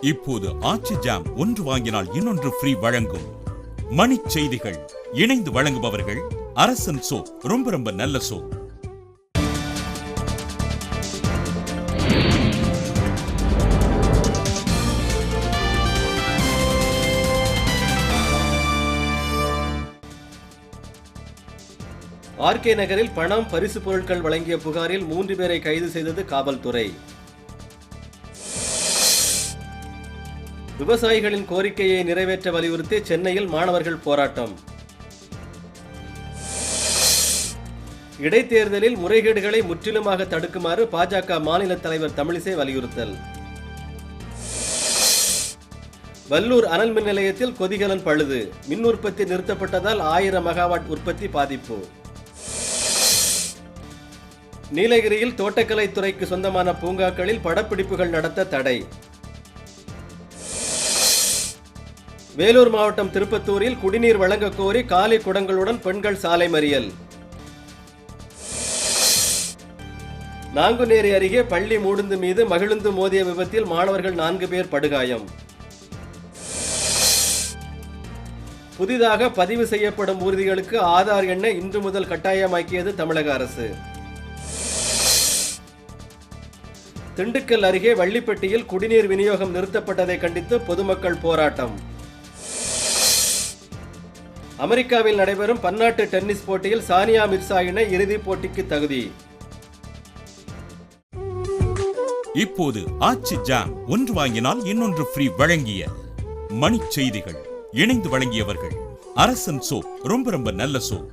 இப்போது ஆச்சி ஜாம் ஒன்று வாங்கினால் இன்னொன்று ஃப்ரீ வழங்கும் மணி செய்திகள். இணைந்து வழங்குபவர்கள் அரசன் சோப், ரொம்ப ரொம்ப நல்ல சோப். ஆர்கே நகரில் பணம், பரிசு பொருட்கள் வழங்கிய புகாரில் 3 பேரை கைது செய்தது காவல்துறை. விவசாயிகளின் கோரிக்கையை நிறைவேற்ற வலியுறுத்தி சென்னையில் மாணவர்கள் போராட்டம். இடைத்தேர்தலில் முறைகேடுகளை முற்றிலுமாக தடுக்குமாறு பாஜக மாநில தலைவர் தமிழிசை வலியுறுத்தல். வல்லூர் அனல் மின் நிலையத்தில் கொதிகலன் பழுது, மின் உற்பத்தி நிறுத்தப்பட்டதால் 1000 மெகாவாட் உற்பத்தி பாதிப்பு. நீலகிரியில் தோட்டக்கலைத்துறைக்கு சொந்தமான பூங்காக்களில் படப்பிடிப்புகள் நடத்த தடை. வேலூர் மாவட்டம் திருப்பத்தூரில் குடிநீர் வழங்க கோரி காலி குடங்களுடன் பெண்கள் சாலை மறியல். நாங்குநேரி அருகே பள்ளி மூடுந்து மீது மகிழுந்து மோதிய விபத்தில் மாணவர்கள் 4 பேர் படுகாயம். புதிதாக பதிவு செய்யப்படும் ஊர்திகளுக்கு ஆதார் எண்ணை இன்று முதல் கட்டாயமாக்கியது தமிழக அரசு. திண்டுக்கல் அருகே வள்ளிப்பட்டியில் குடிநீர் விநியோகம் நிறுத்தப்பட்டதை கண்டித்து பொதுமக்கள் போராட்டம். அமெரிக்காவில் நடைபெறும் பன்னாட்டு டென்னிஸ் போட்டியில் சானியா மிர்சா இணை இறுதிப் போட்டிக்கு தகுதி. இப்போது ஆச்சி ஜாம் ஒன்று வாங்கினால் இன்னொன்று ஃப்ரீ வழங்கிய மணி செய்திகள். இணைந்து வழங்கியவர்கள் அரசன் சோப், ரொம்ப ரொம்ப நல்ல சோப்.